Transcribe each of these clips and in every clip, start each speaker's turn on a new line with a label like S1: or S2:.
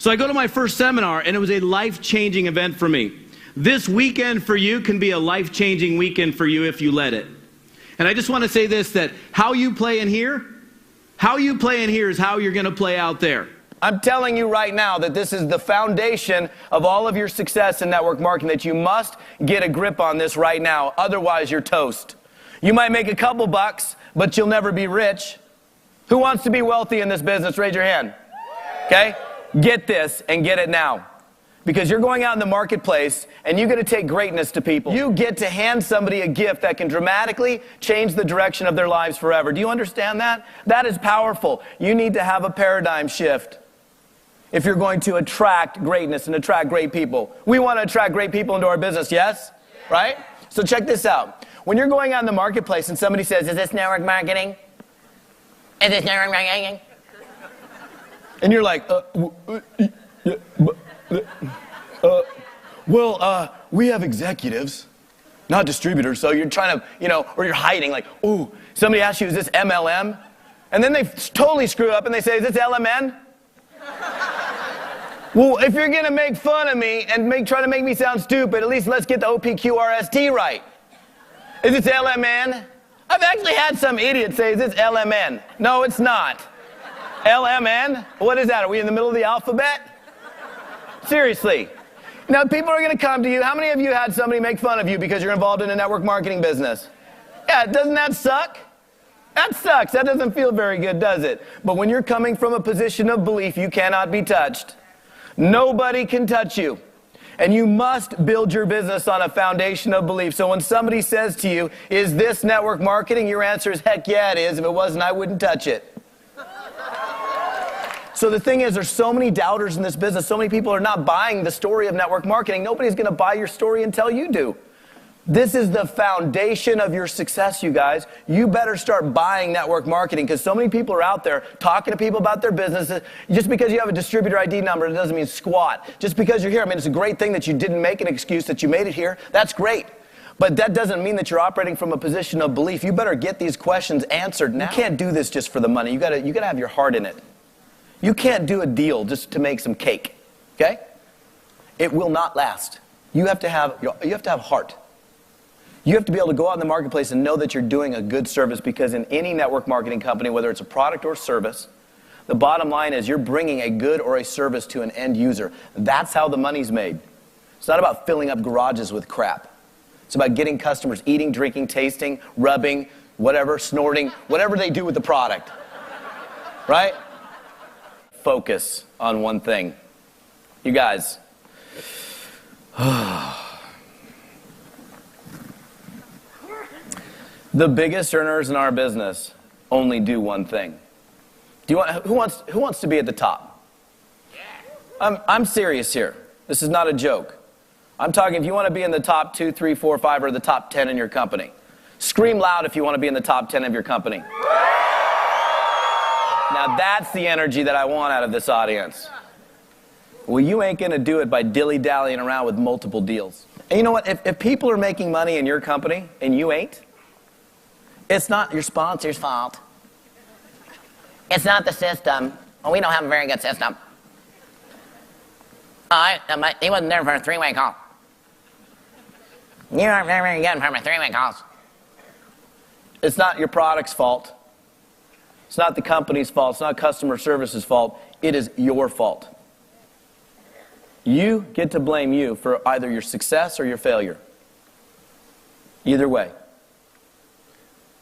S1: So I go to my first seminar, and it was a life-changing event for me. This weekend for you can be a life-changing weekend for you if you let it. And I just want to say this, that how you play in here is how you're going to play out there.
S2: I'm telling you right now that this is the foundation of all of your success in network marketing, that you must get a grip on this right now. Otherwise, you're toast. You might make a couple bucks, but you'll never be rich. Who wants to be wealthy in this business? Raise your hand. Okay? Get this and get it now. Because you're going out in the marketplace and you get to take greatness to people. You get to hand somebody a gift that can dramatically change the direction of their lives forever. Do you understand that? That is powerful. You need to have a paradigm shift if you're going to attract greatness and attract great people. We want to attract great people into our business, yes? Right? So check this out. When you're going out in the marketplace and somebody says, "Is this network marketing? Is this network marketing?" And you're like, we have executives, not distributors. So you're trying to, or you're hiding, like, ooh, somebody asks you, "Is this MLM?" And then they totally screw up and they say, "Is this LMN?" Well, if you're going to make fun of me and try to make me sound stupid, at least let's get the OPQRST right. Is this LMN? I've actually had some idiot say, "Is this LMN?" No, it's not. LMN? What is that? Are we in the middle of the alphabet? Seriously. Now, people are going to come to you. How many of you had somebody make fun of you because you're involved in a network marketing business? Yeah, doesn't that suck? That sucks. That doesn't feel very good, does it? But when you're coming from a position of belief, you cannot be touched. Nobody can touch you. And you must build your business on a foundation of belief. So when somebody says to you, "Is this network marketing?" your answer is, "Heck yeah, it is. If it wasn't, I wouldn't touch it." So the thing is, there's so many doubters in this business. So many people are not buying the story of network marketing. Nobody's going to buy your story until you do. This is the foundation of your success, you guys. You better start buying network marketing, because so many people are out there talking to people about their businesses. Just because you have a distributor ID number, it doesn't mean squat. Just because you're here, I mean, it's a great thing that you didn't make an excuse, that you made it here. That's great. But that doesn't mean that you're operating from a position of belief. You better get these questions answered now. You can't do this just for the money. You gotta have your heart in it. You can't do a deal just to make some cake, okay? It will not last. You have to have heart. You have to be able to go out in the marketplace and know that you're doing a good service, because in any network marketing company, whether it's a product or service, the bottom line is you're bringing a good or a service to an end user. That's how the money's made. It's not about filling up garages with crap. It's about getting customers eating, drinking, tasting, rubbing, whatever, snorting, whatever they do with the product, right? Focus on one thing. You guys, the biggest earners in our business only do one thing. Who wants to be at the top? I'm serious here. This is not a joke. I'm talking, if you want to be in the top 2, 3, 4, 5, or the top 10 in your company. Scream loud if you want to be in the top 10 of your company. Now that's the energy that I want out of this audience. Well, you ain't going to do it by dilly-dallying around with multiple deals. And you know what? If people are making money in your company and you ain't, it's not your sponsor's fault. It's not the system. Oh, we don't have a very good system. He wasn't there for a three-way call. You aren't very good for my three-way calls. It's not your product's fault. It's not the company's fault. It's not customer service's fault. It is your fault. You get to blame you for either your success or your failure. Either way.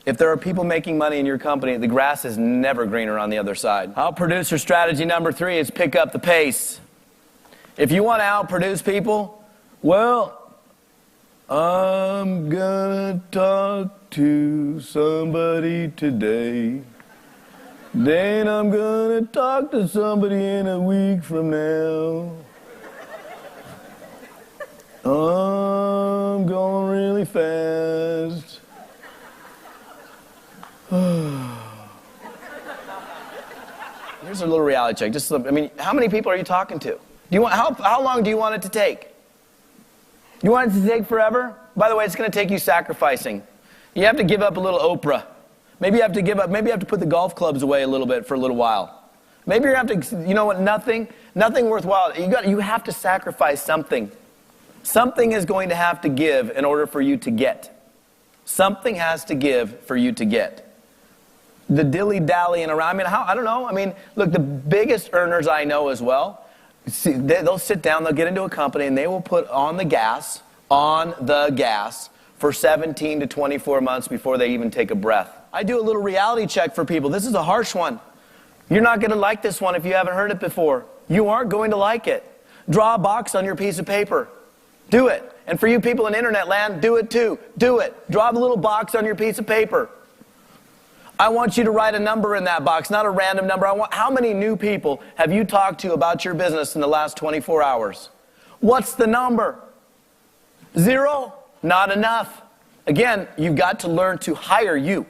S2: If there are people making money in your company, the grass is never greener on the other side. Outproducer strategy number 3 is pick up the pace. If you want to outproduce people, well, I'm gonna talk to somebody today. Then I'm gonna talk to somebody in a week from now. I'm going really fast. Here's a little reality check. How many people are you talking to? How long do you want it to take? You want it to take forever? By the way, it's going to take you sacrificing. You have to give up a little Oprah. Maybe you have to give up. Maybe you have to put the golf clubs away a little bit for a little while. Maybe you're going to have to, you know what, nothing worthwhile. You have to sacrifice something. Something is going to have to give in order for you to get. Something has to give for you to get. The dilly-dallying around, I don't know. Look, the biggest earners I know as well, they'll sit down, they'll get into a company, and they will put on the gas for 17 to 24 months before they even take a breath. I do a little reality check for people. This is a harsh one. You're not going to like this one if you haven't heard it before. You aren't going to like it. Draw a box on your piece of paper. Do it. And for you people in internet land, do it too. Do it. Draw a little box on your piece of paper. I want you to write a number in that box, not a random number. How many new people have you talked to about your business in the last 24 hours? What's the number? 0? Not enough. Again, you've got to learn to hire you.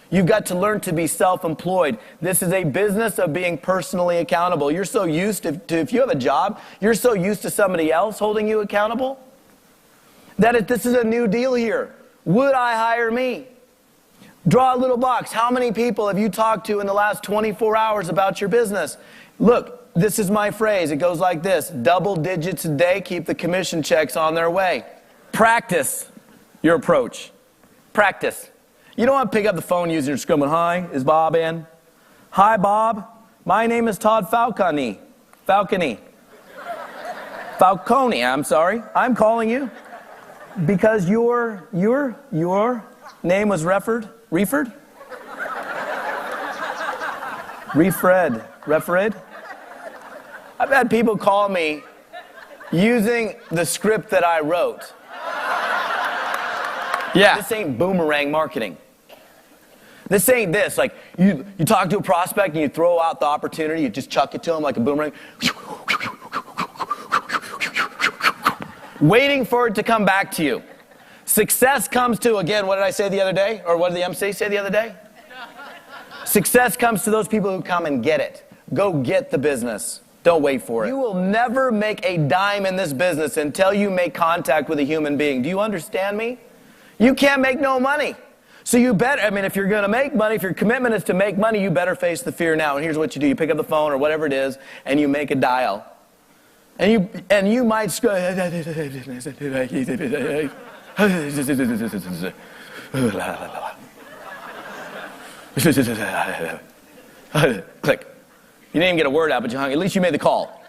S2: You've got to learn to be self-employed. This is a business of being personally accountable. You're so used to, if you have a job, you're so used to somebody else holding you accountable that this is a new deal here. Would I hire me? Draw a little box. How many people have you talked to in the last 24 hours about your business? Look, this is my phrase. It goes like this. Double digits a day, keep the commission checks on their way. Practice your approach. Practice. You don't want to pick up the phone using your scrum. Hi, is Bob in? Hi, Bob. My name is Todd Falcone. Falcone, I'm sorry. I'm calling you because your name was referred? Referred? I've had people call me using the script that I wrote. Yeah. This ain't boomerang marketing. This ain't this. Like, you talk to a prospect and you throw out the opportunity, you just chuck it to them like a boomerang. Waiting for it to come back to you. Success comes to, again, what did I say the other day? Or what did the MC say the other day? Success comes to those people who come and get it. Go get the business. Don't wait for it. You will never make a dime in this business until you make contact with a human being. Do you understand me? You can't make no money. So you better, if you're going to make money, if your commitment is to make money, you better face the fear now. And here's what you do. You pick up the phone or whatever it is, and you make a dial. And you might click. You didn't even get a word out, but you hung. At least you made the call.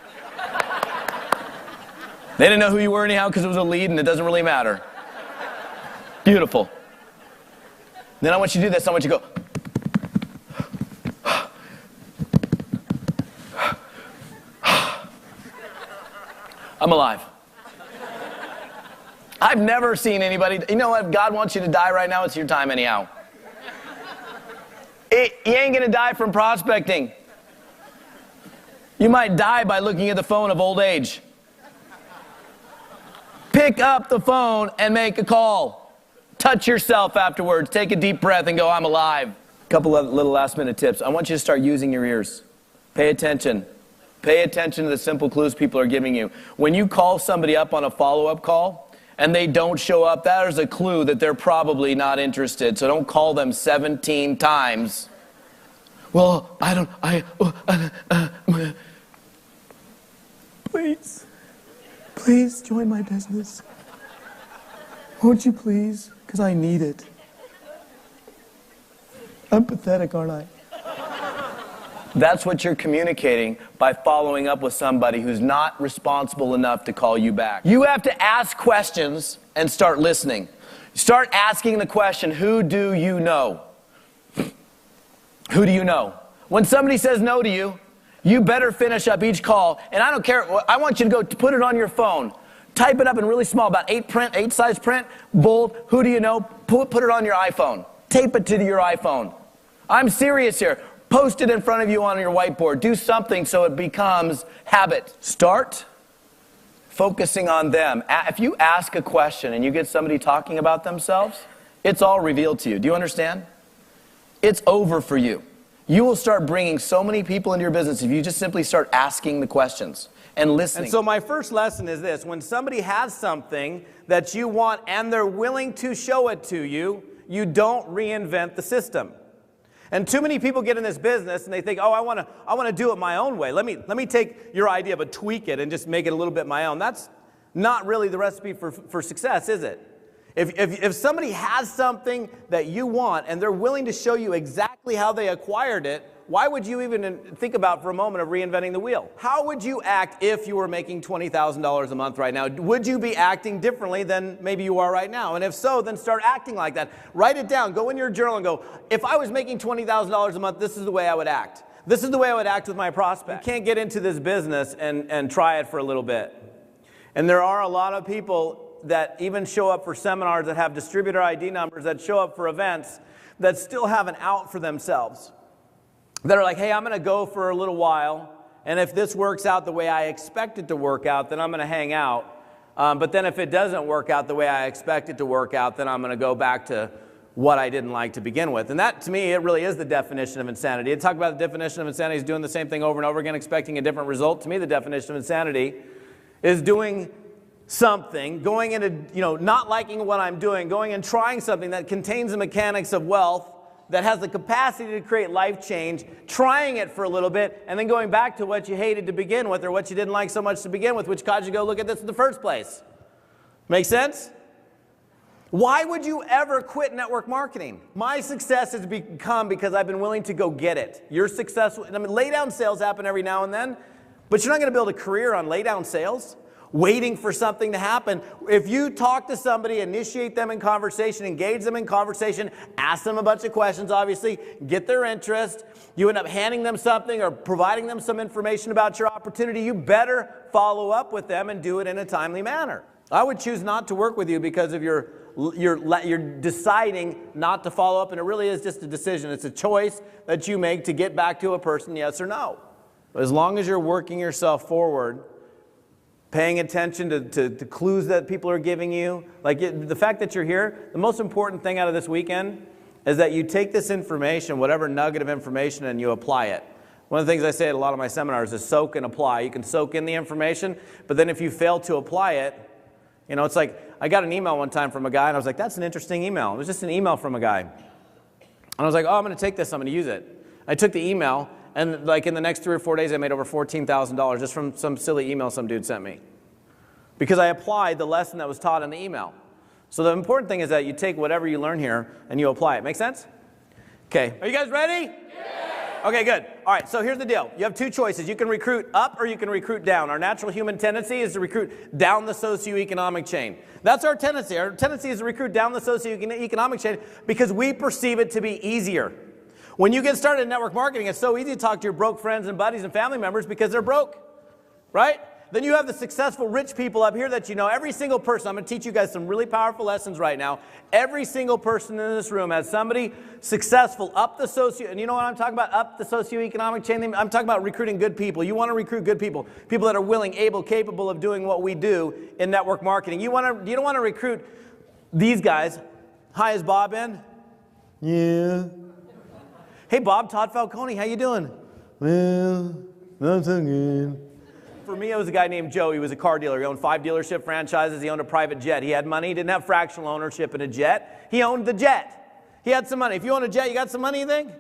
S2: They didn't know who you were anyhow because it was a lead and it doesn't really matter. Beautiful. Then I want you to do this. I want you to go. I'm alive. I've never seen anybody. You know what? God wants you to die right now. It's your time anyhow. You ain't going to die from prospecting. You might die by looking at the phone of old age. Pick up the phone and make a call. Touch yourself afterwards. Take a deep breath and go, I'm alive. A couple of little last minute tips. I want you to start using your ears. Pay attention. Pay attention to the simple clues people are giving you. When you call somebody up on a follow-up call and they don't show up, that is a clue that they're probably not interested. So don't call them 17 times. Well, please join my business. Won't you please? Because I need it. I'm pathetic, aren't I? That's what you're communicating by following up with somebody who's not responsible enough to call you back. You have to ask questions and start listening. Start asking the question, who do you know? Who do you know? When somebody says no to you, you better finish up each call. And I don't care. I want you to go put it on your phone. Type it up in really small, about 8 size print, bold. Who do you know? Put it on your iPhone. Tape it to your iPhone. I'm serious here. Post it in front of you on your whiteboard. Do something so it becomes habit. Start focusing on them. If you ask a question and you get somebody talking about themselves, it's all revealed to you. Do you understand? It's over for you. You will start bringing so many people into your business if you just simply start asking the questions and listening.
S3: And so my first lesson is this. When somebody has something that you want and they're willing to show it to you, you don't reinvent the system. And too many people get in this business and they think, oh, I want to do it my own way. Let me take your idea but tweak it and just make it a little bit my own. That's not really the recipe for success, is it? If somebody has something that you want and they're willing to show you exactly how they acquired it, why would you even think about for a moment of reinventing the wheel? How would you act if you were making $20,000 a month right now? Would you be acting differently than maybe you are right now? And if so, then start acting like that. Write it down. Go in your journal and go, if I was making $20,000 a month, this is the way I would act. This is the way I would act with my prospect. You can't get into this business and try it for a little bit. And there are a lot of people that even show up for seminars that have distributor ID numbers, that show up for events, that still have an out for themselves. That are like, hey, I'm going to go for a little while, and if this works out the way I expect it to work out, then I'm going to hang out. But then if it doesn't work out the way I expect it to work out, then I'm going to go back to what I didn't like to begin with. And that, to me, it really is the definition of insanity. You talk about the definition of insanity is doing the same thing over and over again, expecting a different result. To me, the definition of insanity is doing something, going into, not liking what I'm doing, going and trying something that contains the mechanics of wealth, that has the capacity to create life change, trying it for a little bit, and then going back to what you hated to begin with or what you didn't like so much to begin with, which caused you to go look at this in the first place. Make sense? Why would you ever quit network marketing? My success has become because I've been willing to go get it. Your success, lay down sales happen every now and then, but you're not going to build a career on lay down sales. Waiting for something to happen. If you talk to somebody, initiate them in conversation, engage them in conversation, ask them a bunch of questions, obviously, get their interest, you end up handing them something or providing them some information about your opportunity, you better follow up with them and do it in a timely manner. I would choose not to work with you because of you're deciding not to follow up, and it really is just a decision. It's a choice that you make to get back to a person, yes or no. But as long as you're working yourself forward, paying attention to clues that people are giving you. The fact that you're here, the most important thing out of this weekend is that you take this information, whatever nugget of information, and you apply it. One of the things I say at a lot of my seminars is soak and apply. You can soak in the information, but then if you fail to apply it, it's like, I got an email one time from a guy, and I was like, that's an interesting email. It was just an email from a guy. And I was like, oh, I'm going to take this, I'm going to use it. I took the email, and in the next 3 or 4 days, I made over $14,000 just from some silly email some dude sent me. Because I applied the lesson that was taught in the email. So the important thing is that you take whatever you learn here and you apply it. Make sense? Okay. Are you guys ready? Yeah. Okay, good. All right, so here's the deal. You have two choices. You can recruit up or you can recruit down. Our natural human tendency is to recruit down the socioeconomic chain. That's our tendency. Our tendency is to recruit down the socioeconomic chain because we perceive it to be easier. When you get started in network marketing, it's so easy to talk to your broke friends and buddies and family members because they're broke, right? Then you have the successful rich people up here that you know. Every single person, I'm going to teach you guys some really powerful lessons right now. Every single person in this room has somebody successful up the and you know what I'm talking about? Up the socioeconomic chain. I'm talking about recruiting good people. You want to recruit good people. People that are willing, able, capable of doing what we do in network marketing. You don't want to recruit these guys. Hi, is Bob in? Yeah. Hey, Bob, Todd Falcone, how you doing? Well, not so good. For me, it was a guy named Joe. He was a car dealer. He owned 5 dealership franchises. He owned a private jet. He had money. He didn't have fractional ownership in a jet. He owned the jet. He had some money. If you own a jet, you got some money, you think?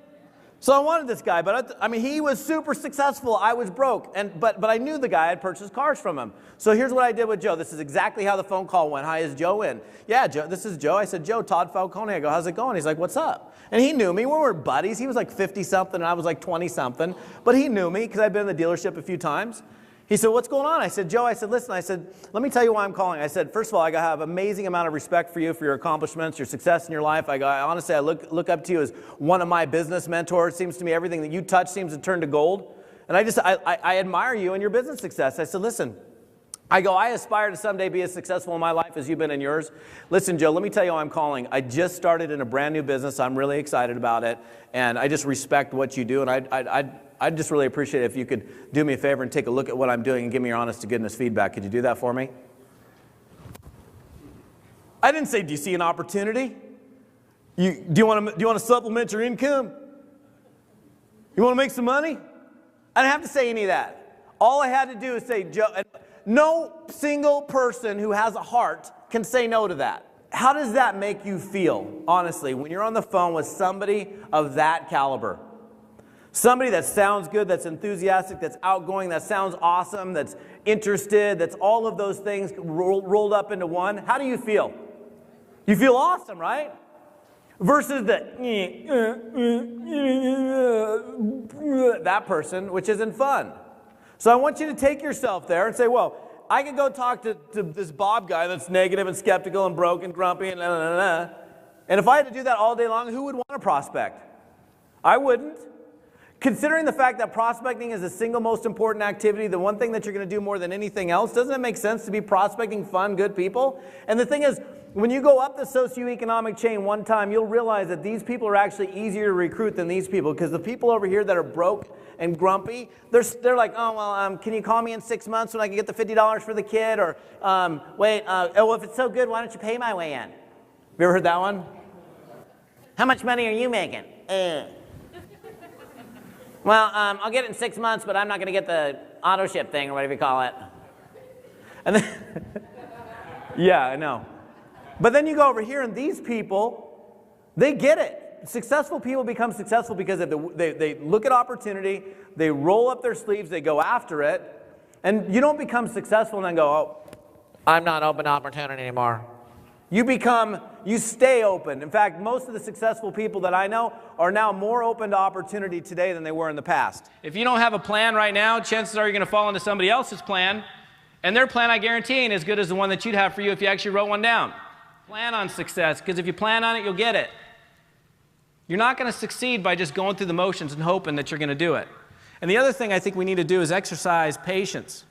S3: So I wanted this guy, but he was super successful. I was broke, but I knew the guy. I had purchased cars from him. So here's what I did with Joe. This is exactly how the phone call went. Hi, is Joe in? Yeah, Joe. This is Joe. I said, Joe, Todd Falcone. I go, how's it going? He's like, what's up? And he knew me. We were buddies. He was like 50-something, and I was like 20-something. But he knew me because I'd been in the dealership a few times. He said, what's going on? I said, Joe, listen, let me tell you why I'm calling. I said, first of all, I have an amazing amount of respect for you, for your accomplishments, your success in your life. Honestly, I look up to you as one of my business mentors. It seems to me everything that you touch seems to turn to gold. And I admire you and your business success. I said, listen, I aspire to someday be as successful in my life as you've been in yours. Listen, Joe, let me tell you why I'm calling. I just started in a brand new business. I'm really excited about it. And I just respect what you do. And I'd just really appreciate it if you could do me a favor and take a look at what I'm doing and give me your honest to goodness feedback. Could you do that for me? I didn't say, do you see an opportunity? Do you want to supplement your income? You want to make some money? I didn't have to say any of that. All I had to do is say, Joe, no single person who has a heart can say no to that. How does that make you feel, honestly, when you're on the phone with somebody of that caliber? Somebody that sounds good, that's enthusiastic, that's outgoing, that sounds awesome, that's interested, that's all of those things rolled up into one. How do you feel? You feel awesome, right? Versus that person, which isn't fun. So I want you to take yourself there and say, well, I could go talk to this Bob guy that's negative and skeptical and broke and grumpy and and if I had to do that all day long, who would want to prospect? I wouldn't. Considering the fact that prospecting is the single most important activity, the one thing that you're going to do more than anything else, doesn't it make sense to be prospecting fun, good people? And the thing is, when you go up the socioeconomic chain one time, you'll realize that these people are actually easier to recruit than these people, because the people over here that are broke and grumpy, they're like, oh, well, can you call me in 6 months when I can get the $50 for the kid? Or, if it's so good, why don't you pay my way in? Have you ever heard that one? How much money are you making? Well, I'll get it in 6 months, but I'm not going to get the auto ship thing or whatever you call it. And then, yeah, I know. But then you go over here, and these people, they get it. Successful people become successful because they look at opportunity, they roll up their sleeves, they go after it, and you don't become successful and then go, oh, I'm not open to opportunity anymore. You stay open. In fact, most of the successful people that I know are now more open to opportunity today than they were in the past.
S1: If you don't have a plan right now, chances are you're going to fall into somebody else's plan, and their plan, I guarantee, ain't as good as the one that you'd have for you if you actually wrote one down. Plan on success, because if you plan on it, you'll get it. You're not going to succeed by just going through the motions and hoping that you're going to do it. And the other thing I think we need to do is exercise patience.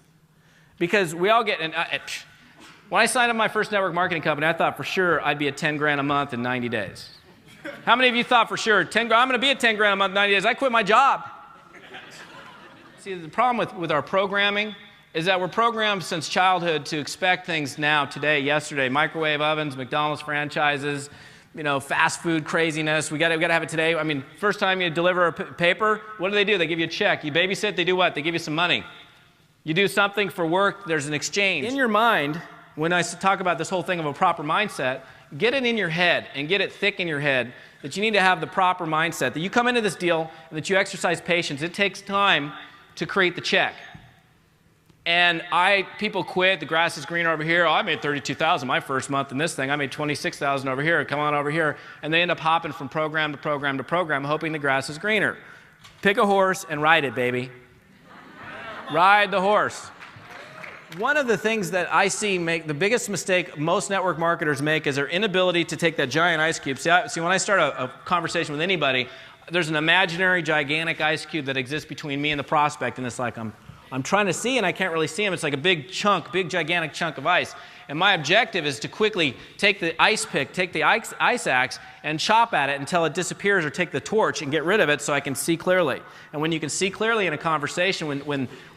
S1: Because we all get, when I signed up my first network marketing company, I thought for sure I'd be at 10 grand a month in 90 days. How many of you thought for sure, 10 grand, I'm going to be at 10 grand a month in 90 days? I quit my job. See, the problem with our programming is that we're programmed since childhood to expect things now, today, yesterday, microwave ovens, McDonald's franchises, fast food craziness. We got to have it today. I mean, first time you deliver a paper, what do? They give you a check. You babysit, they do what? They give you some money. You do something for work, there's an exchange. In your mind, when I talk about this whole thing of a proper mindset, get it in your head and get it thick in your head that you need to have the proper mindset, that you come into this deal and that you exercise patience. It takes time to create the check. And people quit, the grass is greener over here. Oh, I made $32,000 my first month in this thing. I made $26,000 over here. Come on over here. And they end up hopping from program to program to program, hoping the grass is greener. Pick a horse and ride it, baby. Ride the horse. One of the things that I see the biggest mistake most network marketers make is their inability to take that giant ice cube. See, when I start a conversation with anybody, there's an imaginary gigantic ice cube that exists between me and the prospect, and it's like I'm trying to see and I can't really see him. It's like a big gigantic chunk of ice. And my objective is to quickly take the ice pick, take the ice axe, and chop at it until it disappears, or take the torch and get rid of it so I can see clearly. And when you can see clearly in a conversation,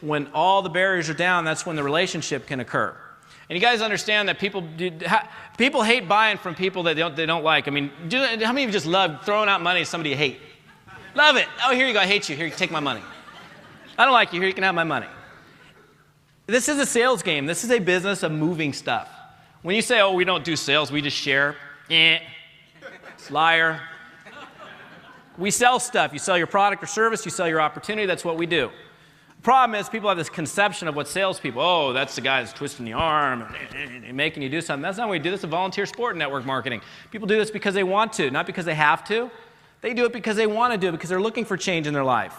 S1: when all the barriers are down, that's when the relationship can occur. And you guys understand that people hate buying from people that they don't like. I mean, how many of you just love throwing out money to somebody you hate? Love it. Oh, here you go. I hate you. Here, take my money. I don't like you. Here, you can have my money. This is a sales game. This is a business of moving stuff. When you say, oh, we don't do sales, we just share, it's liar. We sell stuff. You sell your product or service, you sell your opportunity, that's what we do. The problem is people have this conception of what salespeople, oh, that's the guy that's twisting the arm and making you do something. That's not what we do. This is a volunteer sport in network marketing. People do this because they want to, not because they have to. They do it because they want to do it, because they're looking for change in their life.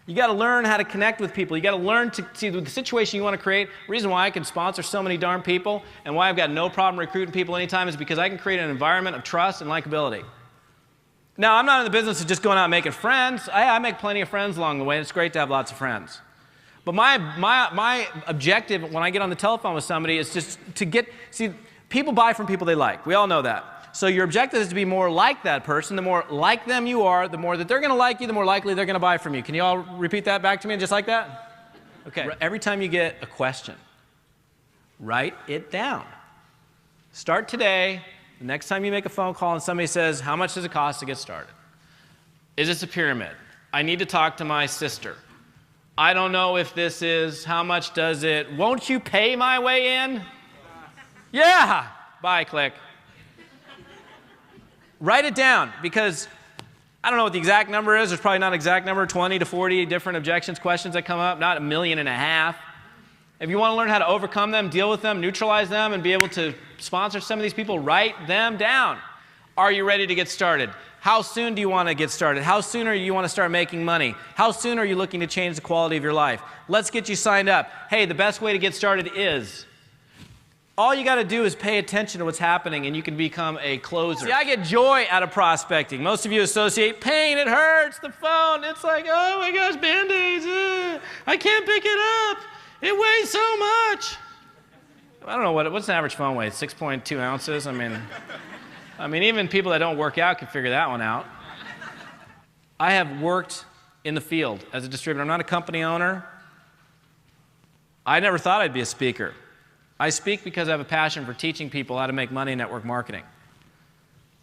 S1: You got to learn how to connect with people. You got to learn to see the situation you want to create. The reason why I can sponsor so many darn people and why I've got no problem recruiting people anytime is because I can create an environment of trust and likability. Now, I'm not in the business of just going out and making friends. I make plenty of friends along the way. It's great to have lots of friends. But my objective when I get on the telephone with somebody is just to people buy from people they like. We all know that. So your objective is to be more like that person. The more like them you are, the more that they're going to like you, the more likely they're going to buy from you. Can you all repeat that back to me just like that? Okay. Every time you get a question, write it down. Start today. The next time you make a phone call and somebody says, how much does it cost to get started? Is this a pyramid? I need to talk to my sister. I don't know if this is, how much does it, won't you pay my way in? Yeah. Bye, click.
S3: Write it down, because I don't know what the exact number is. There's probably not an exact number, 20 to 40 different objections, questions that come up, not 1.5 million. If you want to learn how to overcome them, deal with them, neutralize them, and be able to sponsor some of these people, write them down. Are you ready to get started? How soon do you want to get started? How soon do you want to start making money? How soon are you looking to change the quality of your life? Let's get you signed up. Hey, the best way to get started is, all you got to do is pay attention to what's happening, and you can become a closer. See, I get joy out of prospecting. Most of you associate pain, it hurts, the phone. It's like, oh my gosh, Band-Aids. I can't pick it up. It weighs so much. I don't know, what's an average phone weigh? 6.2 ounces? I mean, even people that don't work out can figure that one out. I have worked in the field as a distributor. I'm not a company owner. I never thought I'd be a speaker. I speak because I have a passion for teaching people how to make money in network marketing.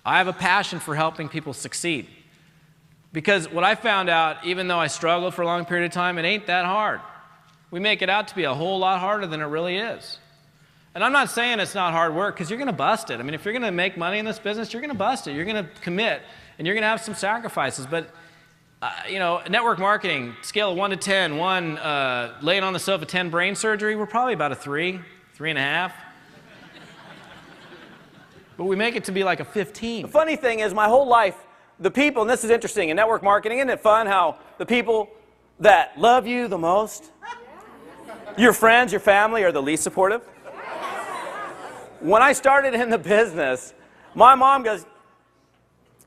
S3: I have a passion for helping people succeed. Because what I found out, even though I struggled for a long period of time, it ain't that hard. We make it out to be a whole lot harder than it really is. And I'm not saying it's not hard work, because you're going to bust it. I mean, if you're going to make money in this business, you're going to bust it. You're going to commit, and you're going to have some sacrifices. But, you know, network marketing, scale of 1 to 10, 1 laying on the sofa, 10 brain surgery, we're probably about a 3, 3.5. But we make it to be like a 15.
S2: The funny thing is, my whole life, the people, and this is interesting, in network marketing, isn't it fun how the people that love you the most, your friends, your family, are the least supportive? When I started in the business, my mom goes,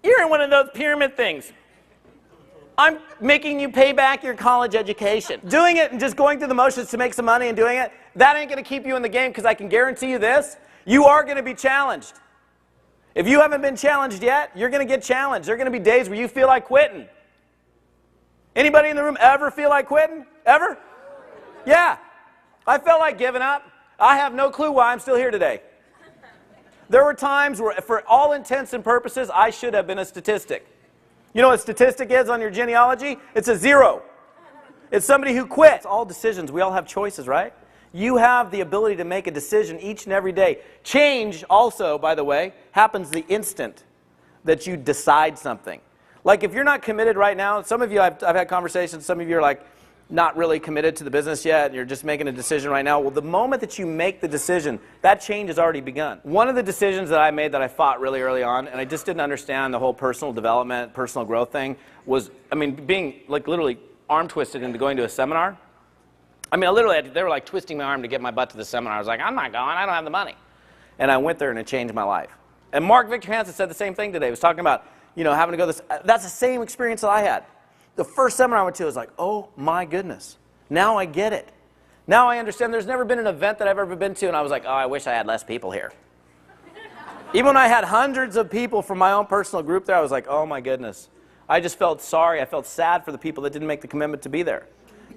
S2: "You're in one of those pyramid things. I'm making you pay back your college education." Doing it and just going through the motions to make some money and doing it, that ain't going to keep you in the game, because I can guarantee you this, you are going to be challenged. If you haven't been challenged yet, you're going to get challenged. There are going to be days where you feel like quitting. Anybody in the room ever feel like quitting? Ever? Yeah. I felt like giving up. I have no clue why I'm still here today. There were times where, for all intents and purposes, I should have been a statistic. You know what a statistic is on your genealogy? It's a 0. It's somebody who quit. It's all decisions. We all have choices, right? You have the ability to make a decision each and every day. Change also, by the way, happens the instant that you decide something. Like if you're not committed right now, some of you, I've had conversations, some of you are like, not really committed to the business yet, and you're just making a decision right now. Well, the moment that you make the decision, that change has already begun. One of the decisions that I made that I fought really early on, and I just didn't understand the whole personal development, personal growth thing, was, I mean, being like literally arm twisted into going to a seminar. I mean, they were like twisting my arm to get my butt to the seminar. I was like, I'm not going, I don't have the money. And I went there and it changed my life. And Mark Victor Hansen said the same thing today. He was talking about, you know, having to go this, that's the same experience that I had. The first seminar I went to was like, oh my goodness, now I get it. Now I understand. There's never been an event that I've ever been to and I was like, oh, I wish I had less people here. Even when I had hundreds of people from my own personal group there, I was like, oh my goodness. I just felt sorry. I felt sad for the people that didn't make the commitment to be there.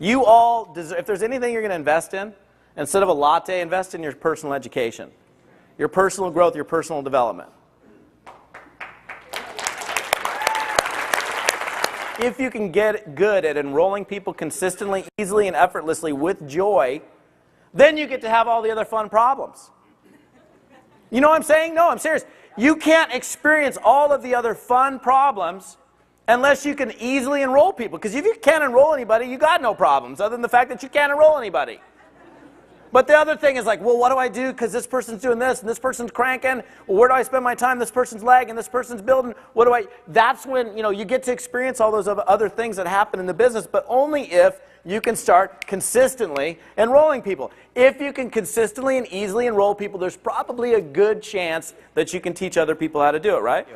S2: You all deserve, if there's anything you're going to invest in, instead of a latte, invest in your personal education, your personal growth, your personal development. If you can get good at enrolling people consistently, easily, and effortlessly with joy, then you get to have all the other fun problems. You know what I'm saying? No, I'm serious. You can't experience all of the other fun problems unless you can easily enroll people. Because if you can't enroll anybody, you got no problems other than the fact that you can't enroll anybody. But the other thing is like, well, what do I do because this person's doing this and this person's cranking? Well, where do I spend my time? This person's lagging, this person's building. What do I? That's when, you know, you get to experience all those other things that happen in the business, but only if you can start consistently enrolling people. If you can consistently and easily enroll people, there's probably a good chance that you can teach other people how to do it, right?